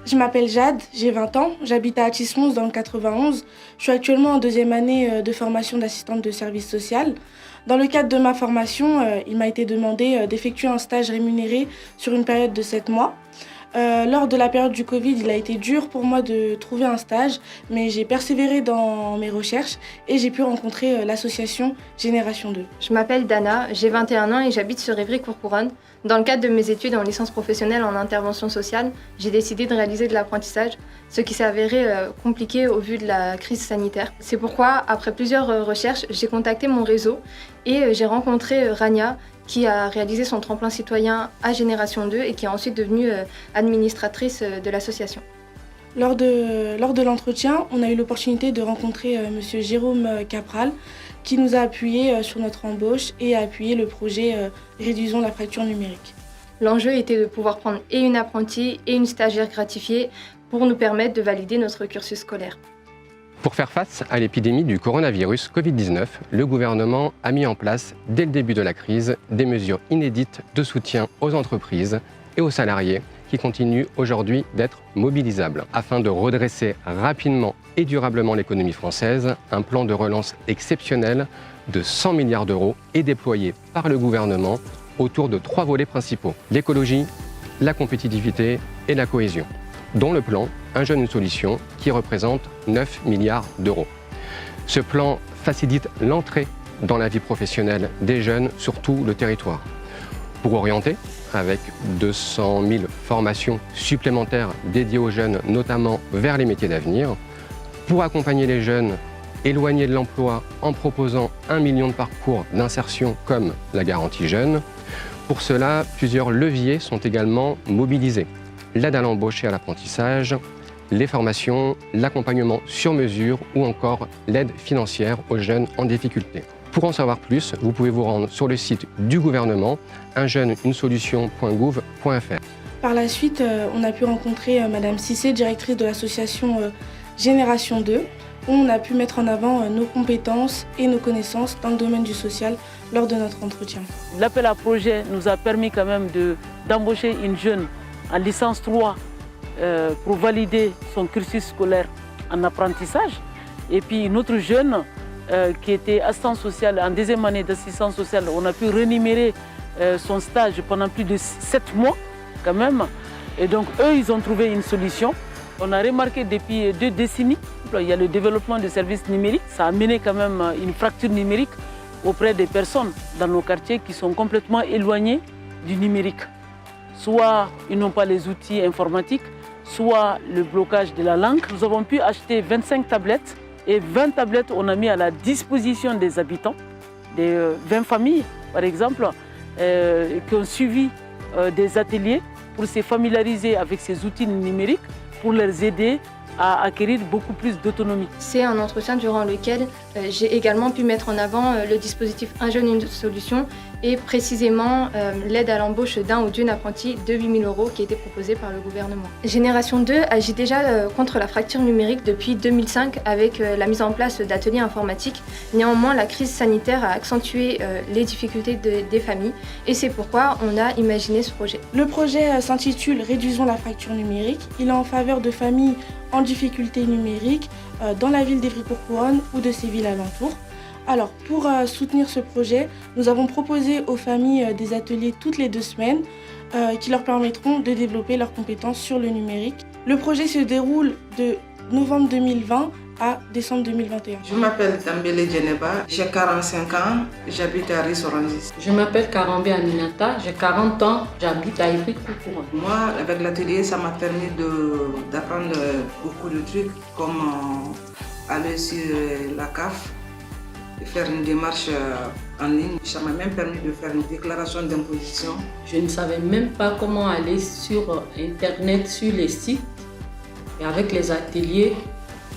Je m'appelle Jade, j'ai 20 ans, j'habite à Athis-Mons dans le 91. Je suis actuellement en deuxième année de formation d'assistante de service social. Dans le cadre de ma formation, il m'a été demandé d'effectuer un stage rémunéré sur une période de 7 mois. Lors de la période du Covid, il a été dur pour moi de trouver un stage, mais j'ai persévéré dans mes recherches et j'ai pu rencontrer l'association Génération 2. Je m'appelle Dana, j'ai 21 ans et j'habite sur Évry-Courcouronnes. Dans le cadre de mes études en licence professionnelle en intervention sociale, j'ai décidé de réaliser de l'apprentissage, ce qui s'est avéré compliqué au vu de la crise sanitaire. C'est pourquoi, après plusieurs recherches, j'ai contacté mon réseau et j'ai rencontré Rania, qui a réalisé son tremplin citoyen à Génération 2 et qui est ensuite devenue administratrice de l'association. Lors de l'entretien, on a eu l'opportunité de rencontrer Monsieur Jérôme Capral, qui nous a appuyé sur notre embauche et a appuyé le projet Réduisons la fracture numérique. L'enjeu était de pouvoir prendre et une apprentie et une stagiaire gratifiée pour nous permettre de valider notre cursus scolaire. Pour faire face à l'épidémie du coronavirus Covid-19, le gouvernement a mis en place, dès le début de la crise, des mesures inédites de soutien aux entreprises et aux salariés qui continuent aujourd'hui d'être mobilisables. Afin de redresser rapidement et durablement l'économie française, un plan de relance exceptionnel de 100 milliards d'euros est déployé par le gouvernement autour de 3 volets principaux: l'écologie, la compétitivité et la cohésion, dont le plan Un jeune, une solution, qui représente 9 milliards d'euros. Ce plan facilite l'entrée dans la vie professionnelle des jeunes sur tout le territoire. Pour orienter, avec 200 000 formations supplémentaires dédiées aux jeunes, notamment vers les métiers d'avenir. Pour accompagner les jeunes éloignés de l'emploi en proposant 1 million de parcours d'insertion comme la garantie jeune. Pour cela, plusieurs leviers sont également mobilisés: l'aide à l'embauche et à l'apprentissage, les formations, l'accompagnement sur mesure ou encore l'aide financière aux jeunes en difficulté. Pour en savoir plus, vous pouvez vous rendre sur le site du gouvernement unjeune-une-solution.gouv.fr. Par la suite, on a pu rencontrer Madame Cissé, directrice de l'association Génération 2, où on a pu mettre en avant nos compétences et nos connaissances dans le domaine du social lors de notre entretien. L'appel à projet nous a permis quand même d'embaucher une jeune en licence 3 pour valider son cursus scolaire en apprentissage. Et puis une autre jeune qui était assistante sociale en deuxième année d'assistance sociale. On a pu rémunérer son stage pendant plus de 7 mois quand même. Et donc eux, ils ont trouvé une solution. On a remarqué depuis 2 décennies, il y a le développement des services numériques. Ça a mené quand même une fracture numérique auprès des personnes dans nos quartiers qui sont complètement éloignées du numérique. Soit ils n'ont pas les outils informatiques, soit le blocage de la langue. Nous avons pu acheter 25 tablettes et 20 tablettes on a mis à la disposition des habitants, des 20 familles par exemple, qui ont suivi des ateliers pour se familiariser avec ces outils numériques, pour les aider à acquérir beaucoup plus d'autonomie. C'est un entretien durant lequel j'ai également pu mettre en avant le dispositif Un jeune, une solution et précisément l'aide à l'embauche d'un ou d'une apprentie de 8 000 € qui a été proposée par le gouvernement. Génération 2 agit déjà contre la fracture numérique depuis 2005 avec la mise en place d'ateliers informatiques. Néanmoins, la crise sanitaire a accentué les difficultés des familles et c'est pourquoi on a imaginé ce projet. Le projet s'intitule Réduisons la fracture numérique. Il est en faveur de familles en difficulté numérique dans la ville d'Évry-Courcouronnes ou de ses villes alentours. Alors, pour soutenir ce projet, nous avons proposé aux familles des ateliers toutes les 2 semaines qui leur permettront de développer leurs compétences sur le numérique. Le projet se déroule de novembre 2020 à décembre 2021. Je m'appelle Tambele Djeneba, j'ai 45 ans, j'habite à Rissorangis. Je m'appelle Karambe Aminata, j'ai 40 ans, j'habite à Évry-Courcouronnes. Moi, avec l'atelier, ça m'a permis d'apprendre beaucoup de trucs, comme aller sur la CAF, et faire une démarche en ligne. Ça m'a même permis de faire une déclaration d'imposition. Je ne savais même pas comment aller sur Internet, sur les sites. Et avec les ateliers,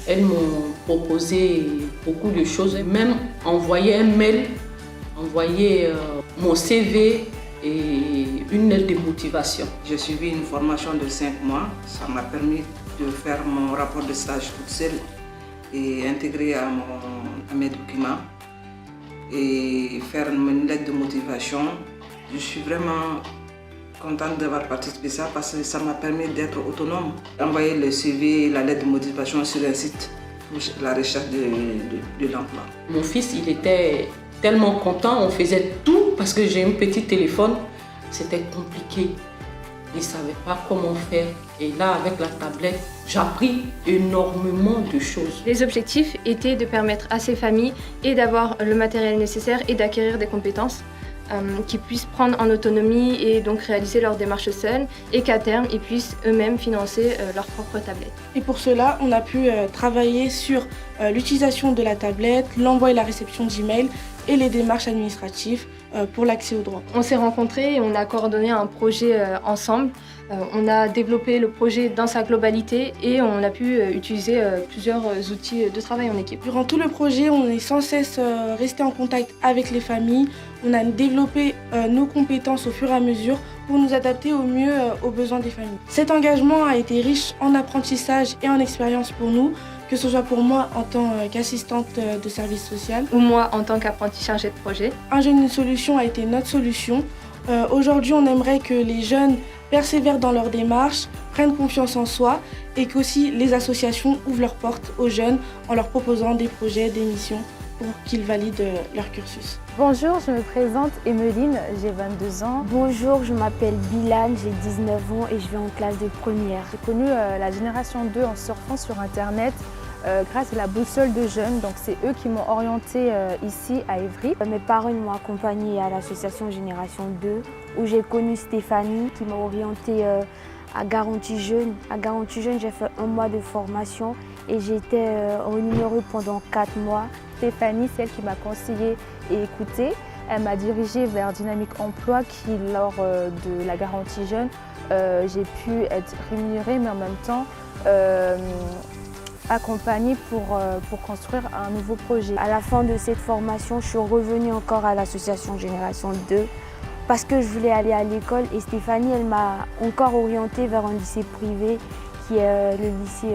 elles m'ont proposé beaucoup de choses, même envoyer un mail, envoyer mon CV et une lettre de motivation. J'ai suivi une formation de 5 mois. Ça m'a permis de faire mon rapport de stage toute seule et intégrer à mes documents et faire une lettre de motivation. Je suis vraiment contente d'avoir participé à ça parce que ça m'a permis d'être autonome. Envoyer le CV et la lettre de motivation sur un site pour la recherche de l'emploi. Mon fils, il était tellement content, on faisait tout parce que j'ai un petit téléphone. C'était compliqué. Il ne savait pas comment faire. Et là, avec la tablette, j'ai appris énormément de choses. Les objectifs étaient de permettre à ces familles et d'avoir le matériel nécessaire et d'acquérir des compétences qu'ils puissent prendre en autonomie et donc réaliser leurs démarches seuls et qu'à terme, ils puissent eux-mêmes financer leur propre tablette. Et pour cela, on a pu travailler sur l'utilisation de la tablette, l'envoi et la réception d'emails et les démarches administratives pour l'accès aux droits. On s'est rencontrés et on a coordonné un projet ensemble. On a développé le projet dans sa globalité et on a pu utiliser plusieurs outils de travail en équipe. Durant tout le projet, on est sans cesse resté en contact avec les familles. On a développé nos compétences au fur et à mesure pour nous adapter au mieux aux besoins des familles. Cet engagement a été riche en apprentissage et en expérience pour nous, que ce soit pour moi en tant qu'assistante de service social ou moi en tant qu'apprenti chargé de projet. Un jeune, une solution a été notre solution. Aujourd'hui, on aimerait que les jeunes persévèrent dans leur démarche, prennent confiance en soi et qu'aussi les associations ouvrent leurs portes aux jeunes en leur proposant des projets, des missions pour qu'ils valident leur cursus. Bonjour, je me présente Emeline, j'ai 22 ans. Bonjour, je m'appelle Bilal, j'ai 19 ans et je vais en classe de première. J'ai connu la génération 2 en surfant sur internet grâce à la boussole de jeunes. Donc c'est eux qui m'ont orientée ici à Évry. Mes parents m'ont accompagnée à l'association Génération 2 où j'ai connu Stéphanie qui m'a orientée à Garantie Jeune. À Garantie Jeune, j'ai fait 1 mois de formation et j'ai été rémunérée pendant 4 mois. Stéphanie, c'est elle qui m'a conseillé et écouté. Elle m'a dirigée vers Dynamique Emploi qui, lors de la Garantie Jeune, j'ai pu être rémunérée mais en même temps accompagnée pour construire un nouveau projet. À la fin de cette formation, je suis revenue encore à l'association Génération 2 parce que je voulais aller à l'école et Stéphanie, elle m'a encore orientée vers un lycée privé qui est le lycée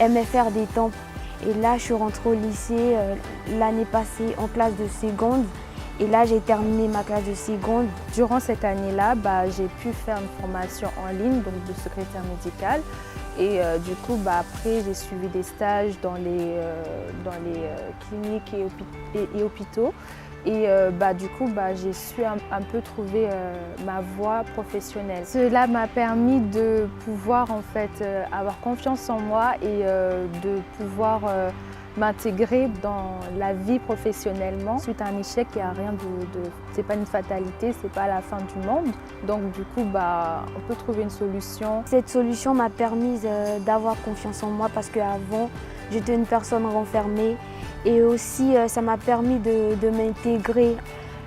MFR d'Étampes. Et là, je suis rentrée au lycée l'année passée en classe de seconde. Et là, j'ai terminé ma classe de seconde. Durant cette année-là, j'ai pu faire une formation en ligne, donc de secrétaire médicale. Et du coup, après, j'ai suivi des stages dans les cliniques et hôpitaux. Et du coup, j'ai su un peu trouver ma voie professionnelle. Cela m'a permis de pouvoir en fait avoir confiance en moi et de pouvoir m'intégrer dans la vie professionnellement. Suite à un échec, il n'y a rien c'est pas une fatalité, c'est pas la fin du monde. Donc du coup, on peut trouver une solution. Cette solution m'a permis d'avoir confiance en moi parce qu'avant, j'étais une personne renfermée. Et aussi, ça m'a permis de m'intégrer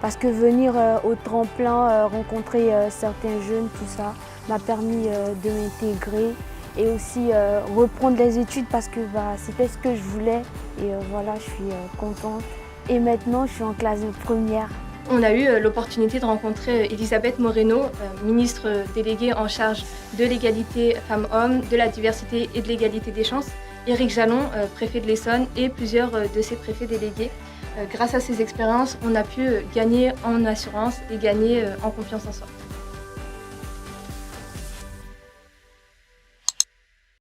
parce que venir au tremplin, rencontrer certains jeunes, tout ça, m'a permis de m'intégrer et aussi reprendre les études parce que c'était ce que je voulais. Et voilà, je suis contente. Et maintenant, je suis en classe de première. On a eu l'opportunité de rencontrer Elisabeth Moreno, ministre déléguée en charge de l'égalité femmes-hommes, de la diversité et de l'égalité des chances. Éric Jalon, préfet de l'Essonne, et plusieurs de ses préfets délégués. Grâce à ces expériences, on a pu gagner en assurance et gagner en confiance en soi.